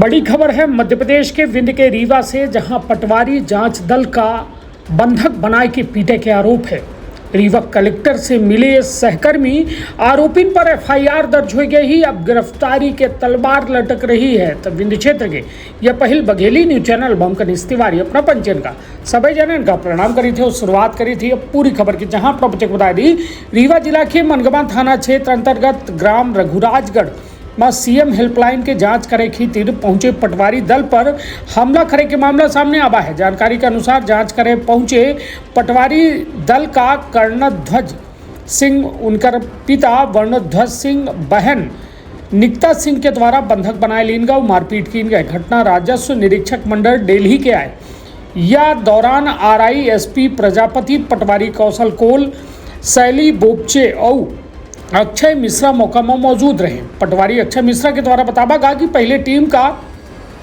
बड़ी खबर है मध्य प्रदेश के विंध्य के रीवा से, जहां पटवारी जांच दल का बंधक बनाए के पीटे के आरोप है। रीवा कलेक्टर से मिले सहकर्मी आरोपी पर एफआईआर दर्ज हो गई। अब गिरफ्तारी के तलवार लटक रही है। तब विंध्य क्षेत्र के यह पहल बघेली न्यूज चैनल बमकनिस तिवारी अपना पंचन का सभी जनन का प्रणाम करी थे और शुरुआत करी थी अब पूरी खबर की, जहां प्रवचक बता दी रीवा जिला के मनगवा थाना क्षेत्र अंतर्गत ग्राम रघुराजगढ़ में सीएम हेल्पलाइन के जांच करे खातिर पहुंचे पटवारी दल पर हमला करे के मामला सामने आवा है। जानकारी के अनुसार जांच करे पहुंचे पटवारी दल का कर्णध्वज सिंह, उनकर पिता वर्णध्वज सिंह, बहन निकिता सिंह के द्वारा बंधक बनाए लीन गए, मारपीट की गए। घटना राजस्व निरीक्षक मंडल दिल्ली के आए। या दौरान आरआई एसपी प्रजापति, पटवारी कौशल कोल, शैली बोपचे और अक्षय मिश्रा मौका में मौजूद रहे। पटवारी अक्षय मिश्रा के द्वारा बतावागा कि पहले टीम का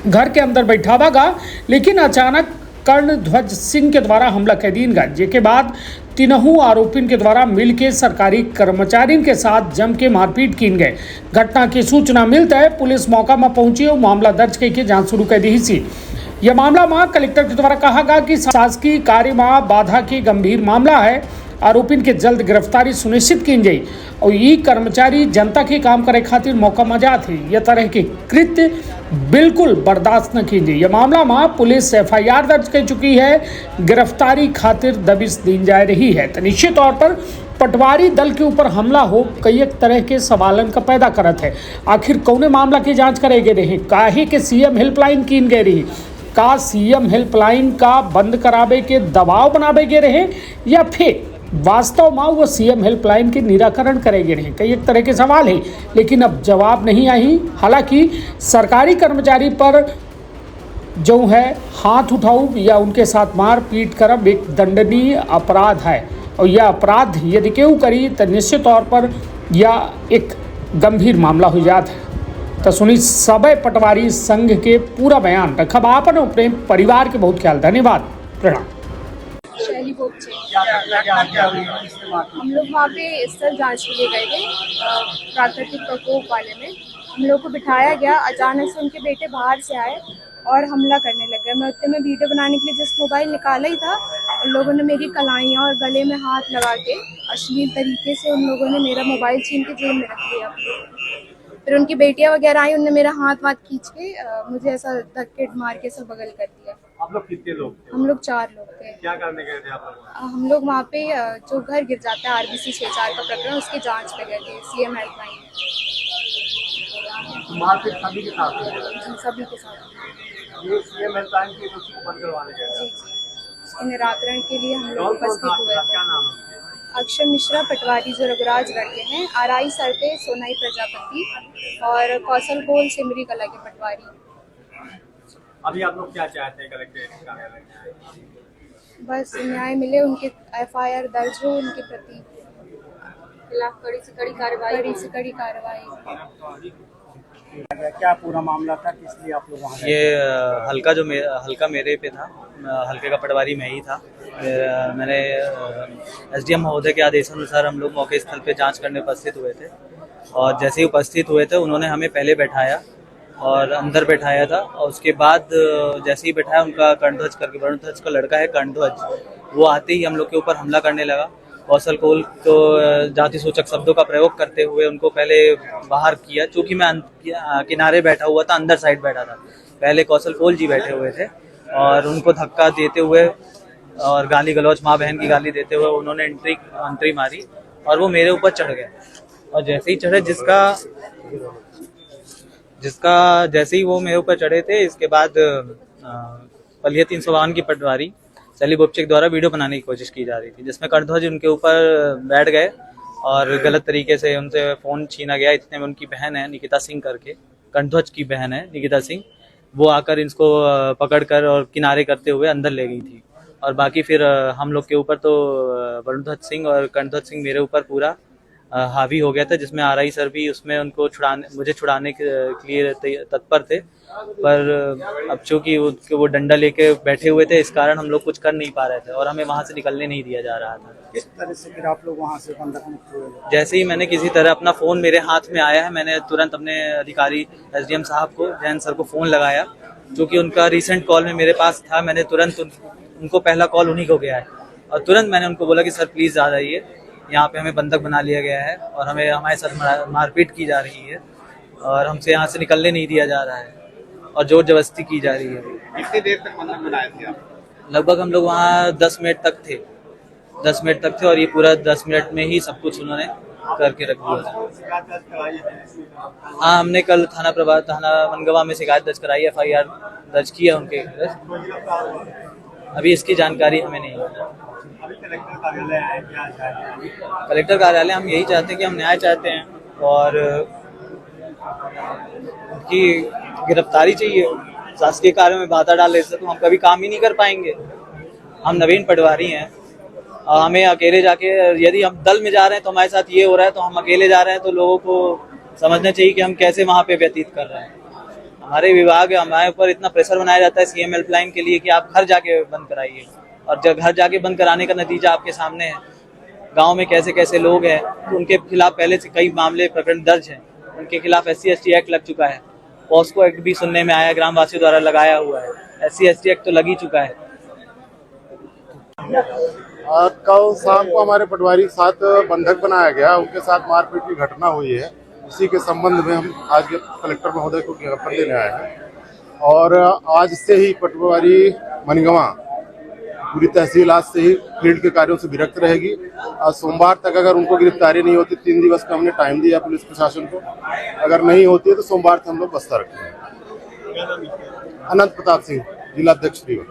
घर के अंदर बैठावागा, लेकिन अचानक कर्णध्वज सिंह के द्वारा हमला कर दीन गा, जिसके बाद तीनों आरोपियों के द्वारा मिलकर सरकारी कर्मचारियों के साथ जम के मारपीट की गए। घटना की सूचना मिलता है पुलिस मौका में पहुंची और मामला दर्ज करके जांच शुरू कर दी सी। यह मामला में कलेक्टर के द्वारा कहा गया कि शासकीय कार्य में बाधा की गंभीर मामला है। आरोपियों के जल्द गिरफ्तारी सुनिश्चित की जाए और ये कर्मचारी जनता के काम करे खातिर मौका मजा थे। यह तरह के कृत्य बिल्कुल बर्दाश्त न की जाए। यह मामला में पुलिस एफआईआर दर्ज कर चुकी है। गिरफ्तारी खातिर दबिश दी जा रही है। तो निश्चित तौर पर पटवारी दल के ऊपर हमला हो कई एक तरह के सवालन का पैदा करत है। आखिर कौने मामला की जांच करेगे रहे, काहे के सीएम हेल्पलाइन कीन गए रही, का सीएम हेल्पलाइन का बंद करावे के दबाव बनावे गए रहे, या फिर वास्तव में वो सीएम हेल्पलाइन के निराकरण करेंगे नहीं। कई एक तरह के सवाल है, लेकिन अब जवाब नहीं आई। हालांकि सरकारी कर्मचारी पर जो है हाथ उठाऊ या उनके साथ मार पीट करब एक दंडनीय अपराध है, और यह अपराध यदि केहू करी तो निश्चित तौर पर यह एक गंभीर मामला हो जाता है। तो सुनी सबे पटवारी संघ के पूरा बयान रखब आपन अपने परिवार के बहुत ख्याल। धन्यवाद, प्रणाम। शैली बोपचे। हम लोग वहाँ पे स्थल जांच के लिए गए थे, प्राकृतिक प्रकोप वाले में। हम लोग को बिठाया गया, अचानक से उनके बेटे बाहर से आए और हमला करने लग गए। मैं उतने में वीडियो बनाने के लिए जस्ट मोबाइल निकाला ही था, उन लोगों ने मेरी कलाइयाँ और गले में हाथ लगा के अश्लील तरीके से उन लोगों ने मेरा मोबाइल छीन के जेब में रख लिया। फिर उनकी बेटियां वगैरह आई, उनने मेरा हाथ खींच के मुझे ऐसा धक्के मार के सब बगल कर दिया। आप लोग कितने लोग थे? हम लोग 4 लोग थे। क्या करने गए थे आप लोग? हम लोग वहाँ पे जो घर गिर जाता है आरबीसी 6-4 का प्रकरण, उसकी जांच पे गए थे सीएम हेल्पलाइन। मारपीट सभी के साथ हुई है? जी, सभी के साथ। ये सीएम हेल्पलाइन की उसको बंद करवाने गए थे? जी जी, उसके निराकरण के लिए हम लोग उपस्थित हुए थे। क्या नाम है? अक्षय मिश्रा पटवारी जो रघुराजगढ़ के हैं, आरआई सरते सोनाई प्रजापति, और कौशल कोल सिमरी कला के पटवारी। अभी आप लोग क्या चाहते हैं कलेक्टर कार्यालय में? बस न्याय मिले, उनके एफआईआर दर्ज हो, उनके प्रति खिलाफ कड़ी से कड़ी कार्रवाई। क्या पूरा मामला था, किस लिए आप लोग वहाँ? ये हल्का मेरे पे था। हल्के का पटवारी मैं ही था। मैंने एसडीएम महोदय के आदेशानुसार हम लोग मौके स्थल पे जांच करने उपस्थित हुए थे, और जैसे ही उपस्थित हुए थे उन्होंने हमें पहले बैठाया और अंदर बैठाया था, और उसके बाद जैसे ही बैठाया उनका कर्णध्वज करके, वर्णध्वज का लड़का है कर्णध्वज, वो आते ही हम लोग के ऊपर हमला करने लगा। कौशल कोल को जाति सूचक शब्दों का प्रयोग करते हुए उनको पहले बाहर किया, चूंकि मैं किनारे बैठा हुआ था, अंदर साइड बैठा था। पहले कौशल कोल जी बैठे हुए थे और उनको धक्का देते हुए और गाली गलौज, माँ बहन की गाली देते हुए उन्होंने एंट्री मारी और वो मेरे ऊपर चढ़ गए। और जैसे ही चढ़े, जिसका जैसे ही वो मेरे ऊपर चढ़े थे, इसके बाद पलिया 352 की पटवारी शैली बोपचे के द्वारा वीडियो बनाने की कोशिश की जा रही थी, जिसमें कर्णध्वज उनके ऊपर बैठ गए और गलत तरीके से उनसे फ़ोन छीना गया। इतने में उनकी बहन है निकिता सिंह करके, कर्णध्वज की बहन है निकिता सिंह, वो आकर इनको पकड़कर और किनारे करते हुए अंदर ले गई थी। और बाकी फिर हम लोग के ऊपर तो वर्णध्वज सिंह और कर्णध्वज सिंह मेरे ऊपर पूरा हावी हो गया था, जिसमें आरआई सर भी उसमें उनको मुझे छुड़ाने के लिए तत्पर थे। पर अब चूंकि वो डंडा लेके बैठे हुए थे, इस कारण हम लोग कुछ कर नहीं पा रहे थे और हमें वहां से निकलने नहीं दिया जा रहा था। किस तरह से फिर आप लोग वहाँ से बंधक मुक्त हुए? जैसे ही मैंने किसी तरह अपना फ़ोन मेरे हाथ में आया है, मैंने तुरंत अपने अधिकारी एसडीएम साहब को, जैन सर को फ़ोन लगाया, क्योंकि उनका रिसेंट कॉल में मेरे पास था। मैंने तुरंत उनको पहला कॉल उन्हीं को गया है और तुरंत मैंने उनको बोला कि सर प्लीज़ आ जाइए, यहाँ पे हमें बंधक बना लिया गया है और हमें हमारे साथ मारपीट की जा रही है और हमसे यहाँ से निकलने नहीं दिया जा रहा है और जोर जबरदस्ती की जा रही है। कितनी देर तक बंधक बनाए थे आप? लगभग हम लोग वहाँ 10 मिनट तक थे, 10 मिनट तक थे और ये पूरा 10 मिनट में ही सब कुछ उन्होंने करके रख दिया था। हाँ, हमने कल थाना मनगवा में शिकायत दर्ज कराई, FIR दर्ज किया उनके। अभी इसकी जानकारी हमें नहीं है। अभी कलेक्टर कार्यालय आए, क्या चाहते हैं? कलेक्टर कार्यालय हम यही चाहते हैं कि हम न्याय चाहते हैं और उनकी गिरफ्तारी चाहिए। शासकीय कार्यों में बाधा डालने से तो हम कभी काम ही नहीं कर पाएंगे। हम नवीन पटवारी हैं, हमें अकेले जाके, यदि हम दल में जा रहे हैं तो हमारे साथ ये हो रहा है, तो हम अकेले जा रहे हैं तो लोगों को समझना चाहिए कि हम कैसे वहाँ पे व्यतीत कर रहे हैं। हमारे विभाग, हमारे ऊपर इतना प्रेशर बनाया जाता है CM हेल्पलाइन के लिए कि आप घर जाके बंद कराइए, और जब घर जाके बंद कराने का नतीजा आपके सामने है। गांव में कैसे कैसे लोग हैं, तो उनके खिलाफ पहले से कई मामले प्रकरण दर्ज हैं, उनके खिलाफ SC/ST एक्ट लग चुका है, पॉस्को एक्ट भी सुनने में आया, ग्रामवासियों द्वारा लगाया हुआ है, SC/ST एक्ट तो लग ही चुका है। कल शाम को हमारे पटवारी के साथ बंधक बनाया गया, उनके साथ मारपीट की घटना हुई है। इसी के संबंध में हम आज कलेक्टर महोदय को ज्ञापन देने आए हैं और आज से ही पटवारी मनगवा पूरी तहसील आज से ही फील्ड के कार्यों से विरक्त रहेगी। आज सोमवार तक अगर उनको गिरफ्तारी नहीं होती, 3 दिवस का हमने टाइम दिया पुलिस प्रशासन को, अगर नहीं होती है तो सोमवार से हम लोग बस्ता रखेंगे। अनंत प्रताप सिंह, जिलाध्यक्ष रीवा।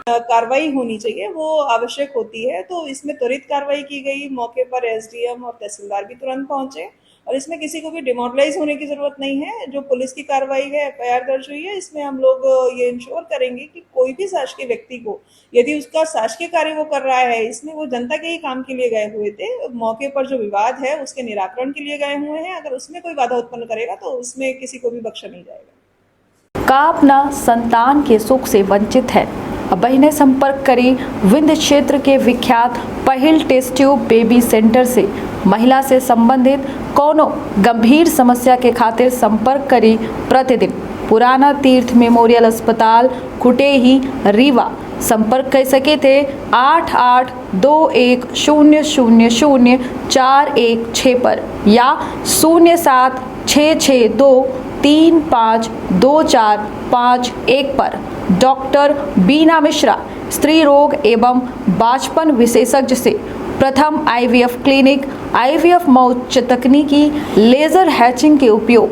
कार्रवाई होनी चाहिए, वो आवश्यक होती है, तो इसमें त्वरित कार्रवाई की गई। मौके पर SDM और तहसीलदार भी तुरंत पहुंचे और इसमें किसी को भी डिमोरलाइज होने की जरूरत नहीं है। जो पुलिस की कार्रवाई है, FIR दर्ज हुई है, इसमें हम लोग ये इंश्योर करेंगे कि कोई भी शासकीय व्यक्ति को, यदि उसका शासकीय कार्य वो कर रहा है, इसमें वो जनता के ही काम के लिए गए हुए थे, मौके पर जो विवाद है उसके निराकरण के लिए गए हुए हैं, अगर उसमें कोई बाधा उत्पन्न करेगा तो उसमें किसी को भी बख्शा नहीं जाएगा। का अपना संतान के सुख से वंचित है? अब बहने संपर्क करें विंध्य क्षेत्र के विख्यात पहिल टेस्ट ट्यूब बेबी सेंटर से। महिला से संबंधित कोनो गंभीर समस्या के खातिर संपर्क करें प्रतिदिन पुराना तीर्थ मेमोरियल अस्पताल कुटेही रीवा। संपर्क कर सके थे 8821000416 पर या 0766235245 पर। डॉक्टर बीना मिश्रा, स्त्री रोग एवं बांझपन विशेषज्ञ से प्रथम IVF क्लिनिक, IVF मौत तकनीकी, लेजर हैचिंग के उपयोग,